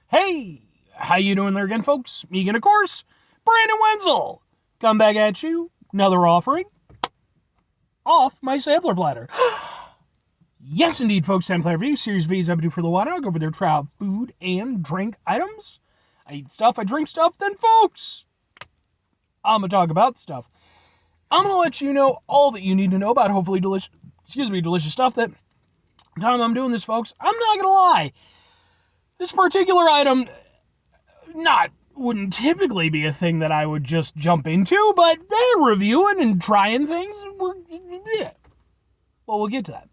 Hey, how you doing there again, folks? Me again, of course, Brandon Wenzel. Come back at you, another offering off my sampler platter. Yes, indeed, folks, sampler review, series V's I do for the while. I go over there, try out food and drink items. I eat stuff, I drink stuff, then, folks, I'm going to talk about stuff. I'm going to let you know all that you need to know about hopefully delicious stuff that time I'm doing this, folks. I'm not going to lie. This particular item wouldn't typically be a thing that I would just jump into, but reviewing and trying things, yeah. Well, we'll get to that.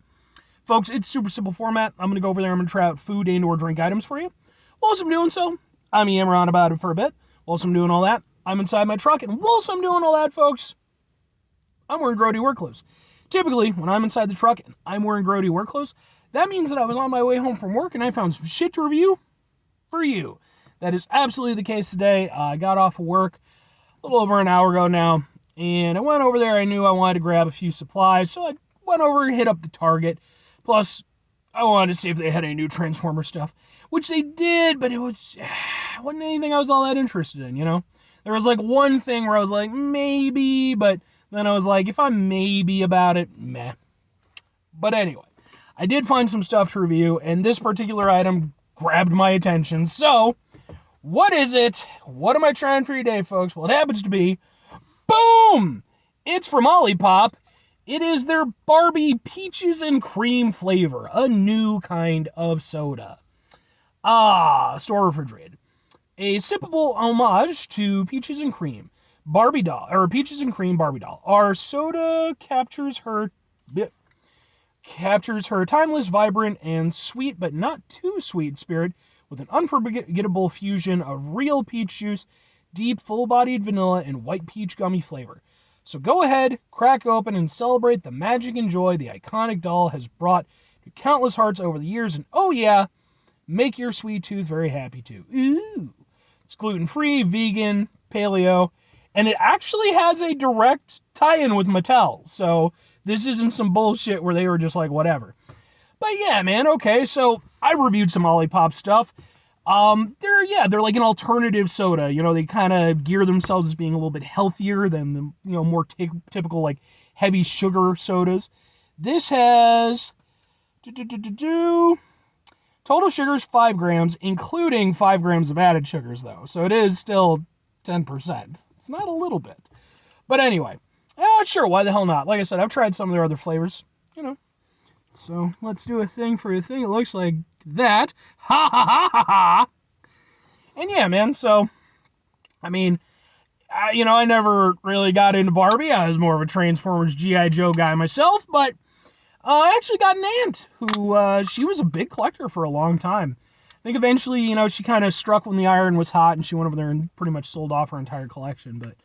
Folks, it's super simple format. I'm going to go over there, I'm going to try out food and or drink items for you. Whilst I'm doing so, I'm yammering on about it for a bit. Whilst I'm doing all that, I'm inside my truck, and whilst I'm doing all that, folks, I'm wearing grody work clothes. Typically, when I'm inside the truck and I'm wearing grody work clothes, that means that I was on my way home from work and I found some shit to review for you. That is absolutely the case today. I got off of work a little over an hour ago now, and I went over there. I knew I wanted to grab a few supplies, so I went over and hit up the Target. Plus, I wanted to see if they had any new Transformer stuff, which they did, but it wasn't anything I was all that interested in, you know? There was like one thing where I was like, maybe, but then I was like, if I'm maybe about it, meh. But anyway, I did find some stuff to review, and this particular item grabbed my attention. So, what is it? What am I trying for today, folks? Well, it happens to be, boom! It's from Olipop. It is their Barbie Peaches and Cream flavor, a new kind of soda. Store refrigerated. A sippable homage to Peaches and Cream Barbie doll, or Peaches and Cream Barbie doll. Our soda captures her timeless, vibrant, and sweet, but not too sweet spirit with an unforgettable fusion of real peach juice, deep, full-bodied vanilla, and white peach gummy flavor. So go ahead, crack open, and celebrate the magic and joy the iconic doll has brought to countless hearts over the years, and oh yeah, make your sweet tooth very happy too. Ooh! It's gluten-free, vegan, paleo, and it actually has a direct tie-in with Mattel, so this isn't some bullshit where they were just like, whatever. But yeah, man, okay, so I reviewed some Olipop stuff. They're like an alternative soda. You know, they kind of gear themselves as being a little bit healthier than the, more typical, like, heavy sugar sodas. This has total sugars 5 grams, including 5 grams of added sugars, though. So it is still 10%. It's not a little bit. But anyway, sure, why the hell not? Like I said, I've tried some of their other flavors, So let's do a thing for a thing. It looks like that. Ha ha ha ha ha! And yeah, man, so, I mean, I never really got into Barbie. I was more of a Transformers G.I. Joe guy myself, but I actually got an aunt who, she was a big collector for a long time. I think eventually, she kind of struck when the iron was hot, and she went over there and pretty much sold off her entire collection, but,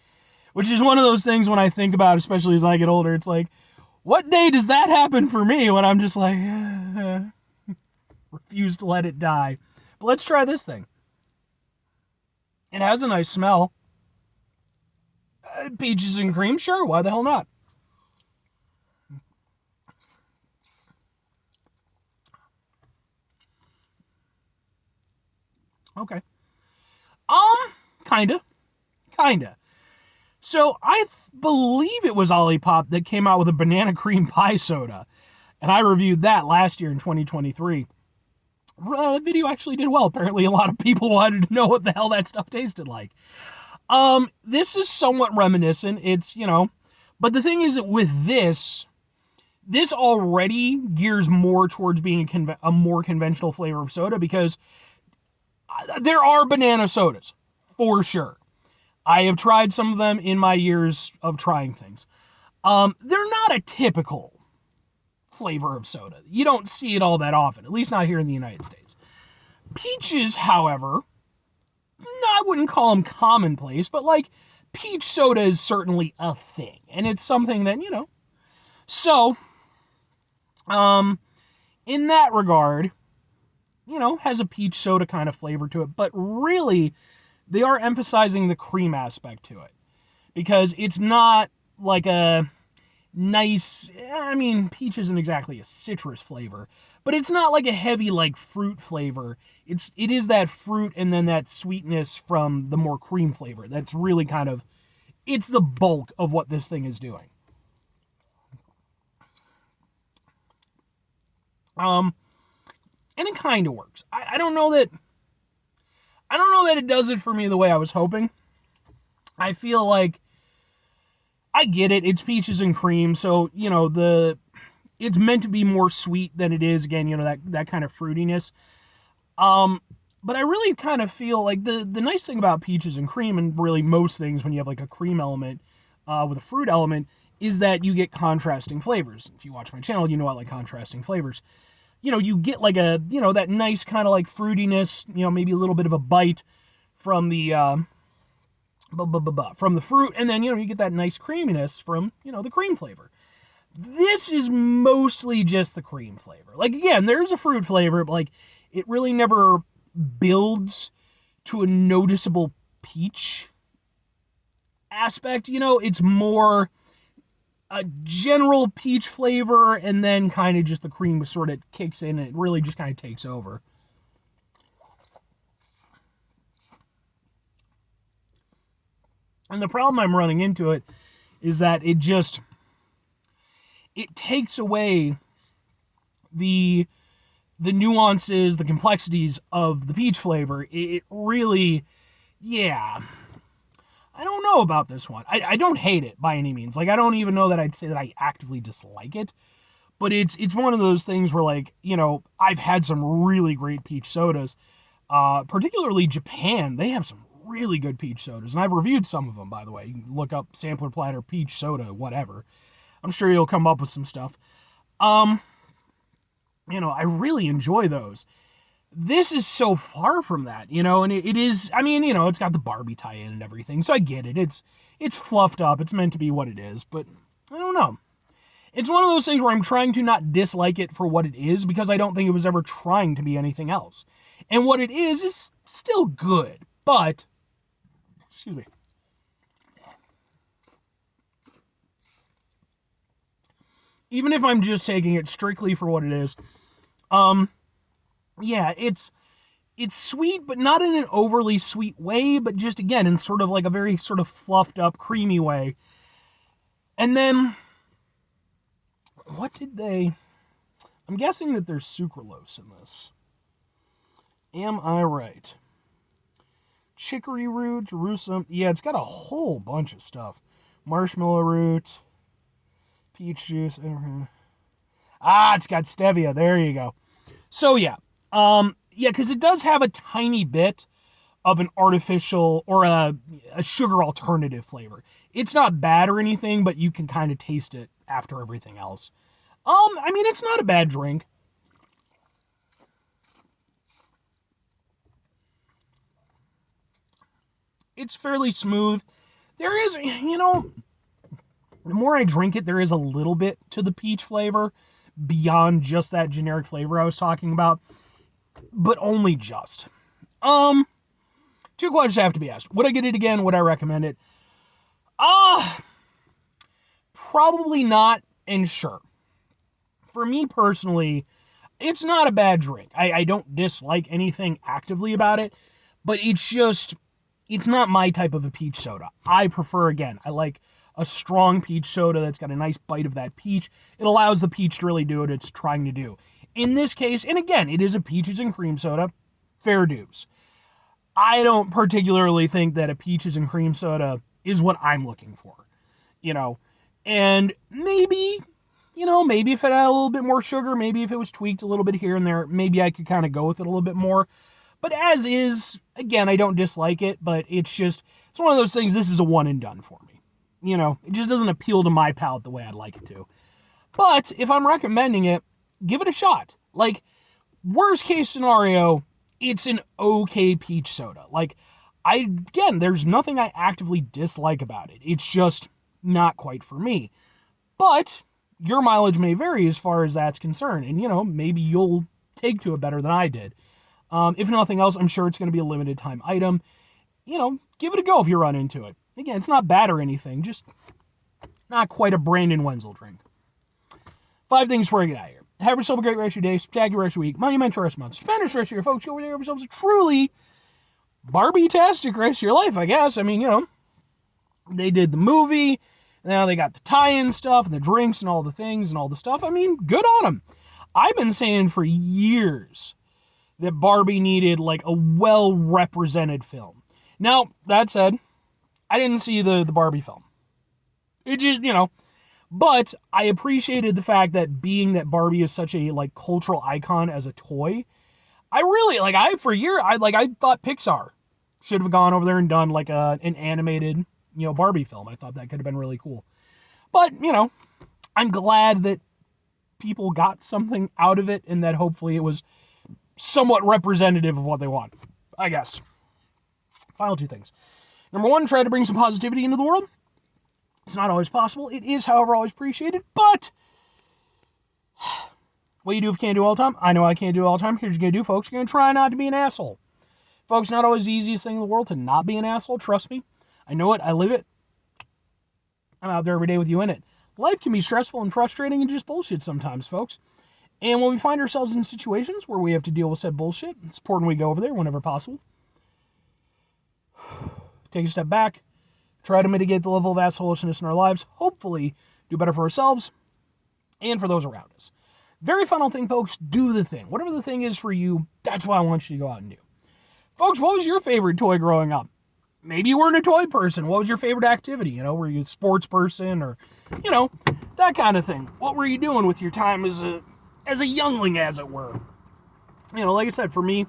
which is one of those things when I think about, especially as I get older, it's like, what day does that happen for me when I'm just like, refuse to let it die? But let's try this thing. It has a nice smell. Peaches and cream, sure, why the hell not? Okay. Kinda. So, I believe it was Olipop that came out with a banana cream pie soda. And I reviewed that last year in 2023. The video actually did well. Apparently, a lot of people wanted to know what the hell that stuff tasted like. This is somewhat reminiscent. It's, but the thing is that with this already gears more towards being a more conventional flavor of soda because there are banana sodas, for sure. I have tried some of them in my years of trying things. They're not a typical flavor of soda. You don't see it all that often, at least not here in the United States. Peaches, however, I wouldn't call them commonplace, but like peach soda is certainly a thing, and it's something that, So, in that regard, has a peach soda kind of flavor to it, but really, they are emphasizing the cream aspect to it. Because it's not like nice, I mean, peach isn't exactly a citrus flavor, but it's not like a heavy like fruit flavor. It is that fruit and then that sweetness from the more cream flavor. That's really kind of, it's the bulk of what this thing is doing. Um, and it kind of works. I don't know that it does it for me the way I was hoping. I feel like I get it. It's peaches and cream, so it's meant to be more sweet than it is. Again, that kind of fruitiness. Um, but I really kind of feel like the nice thing about peaches and cream, and really most things when you have like a cream element with a fruit element, is that you get contrasting flavors. If you watch my channel, you know I like contrasting flavors. You get like that nice kind of like fruitiness, maybe a little bit of a bite from the from the fruit, and then you get that nice creaminess from the cream flavor. This is mostly just the cream flavor. Like, again, there's a fruit flavor, but like it really never builds to a noticeable peach aspect. It's more a general peach flavor, and then kind of just the cream sort of kicks in, and it really just kind of takes over. And the problem I'm running into it is that it takes away the nuances, the complexities of the peach flavor. It really, yeah. I don't know about this one. I don't hate it by any means. Like, I don't even know that I'd say that I actively dislike it. But it's one of those things where, like, I've had some really great peach sodas. Particularly Japan, they have some really good peach sodas. And I've reviewed some of them, by the way. You can look up Sampler Platter Peach Soda, whatever. I'm sure you'll come up with some stuff. I really enjoy those. This is so far from that, and it is, I mean, it's got the Barbie tie-in and everything, so I get it. It's fluffed up. It's meant to be what it is, but I don't know. It's one of those things where I'm trying to not dislike it for what it is, because I don't think it was ever trying to be anything else. And what it is still good, but, excuse me. Even if I'm just taking it strictly for what it is, yeah, it's sweet, but not in an overly sweet way, but just, again, in sort of like a very sort of fluffed up, creamy way. And then, what did they... I'm guessing that there's sucralose in this. Am I right? Chicory root, Jerusalem... Yeah, it's got a whole bunch of stuff. Marshmallow root, peach juice... it's got stevia. There you go. So, yeah. Yeah, because it does have a tiny bit of an artificial or a sugar alternative flavor. It's not bad or anything, but you can kind of taste it after everything else. I mean, it's not a bad drink. It's fairly smooth. There is, the more I drink it, there is a little bit to the peach flavor beyond just that generic flavor I was talking about, but only just. Two questions have to be asked. Would I get it again? Would I recommend it? Probably not, and sure. For me personally, it's not a bad drink. I don't dislike anything actively about it, but it's not my type of a peach soda. I prefer, again, I like a strong peach soda that's got a nice bite of that peach. It allows the peach to really do what it's trying to do. In this case, and again, it is a peaches and cream soda, fair dues. I don't particularly think that a peaches and cream soda is what I'm looking for, and maybe if it had a little bit more sugar, maybe if it was tweaked a little bit here and there, maybe I could kind of go with it a little bit more. But as is, again, I don't dislike it, but it's one of those things, this is a one and done for me. It just doesn't appeal to my palate the way I'd like it to. But if I'm recommending it, give it a shot. Like, worst case scenario, it's an okay peach soda. Like, there's nothing I actively dislike about it. It's just not quite for me. But your mileage may vary as far as that's concerned. And, maybe you'll take to it better than I did. If nothing else, I'm sure it's going to be a limited time item. Give it a go if you run into it. Again, it's not bad or anything. Just Not quite a Brandon Wenzel drink. 5 things before I get out of here. Have yourself a great rest of your day, spectacular rest of your week, monumental rest of your month, stupendous rest of your folks. Go over there, have yourselves a truly Barbie-tastic rest of your life, I guess. I mean, they did the movie, now they got the tie-in stuff, and the drinks, and all the things, and all the stuff. I mean, good on them. I've been saying for years that Barbie needed, like, a well-represented film. Now, that said, I didn't see the Barbie film. It just, but I appreciated the fact that being that Barbie is such a, like, cultural icon as a toy, I really, like, I thought Pixar should have gone over there and done, like, an animated, Barbie film. I thought that could have been really cool. But, I'm glad that people got something out of it and that hopefully it was somewhat representative of what they want, I guess. Final 2 things. Number 1, try to bring some positivity into the world. It's not always possible. It is, however, always appreciated, but what you do if you can't do it all the time, I know I can't do it all the time. Here's what you're going to do, folks. You're going to try not to be an asshole. Folks, not always the easiest thing in the world to not be an asshole. Trust me. I know it. I live it. I'm out there every day with you in it. Life can be stressful and frustrating and just bullshit sometimes, folks. And when we find ourselves in situations where we have to deal with said bullshit, it's important we go over there whenever possible. Take a step back. Try to mitigate the level of assholishness in our lives. Hopefully, do better for ourselves and for those around us. Very final thing, folks, do the thing. Whatever the thing is for you, that's what I want you to go out and do. Folks, what was your favorite toy growing up? Maybe you weren't a toy person. What was your favorite activity? Were you a sports person or, that kind of thing? What were you doing with your time as a youngling, as it were? Like I said, for me,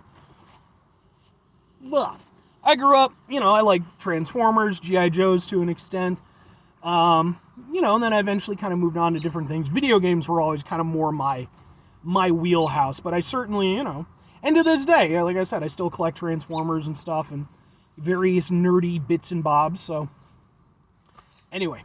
I grew up, I like Transformers, G.I. Joes to an extent. And then I eventually kind of moved on to different things. Video games were always kind of more my wheelhouse, but I certainly, and to this day, like I said, I still collect Transformers and stuff and various nerdy bits and bobs. So, anyway,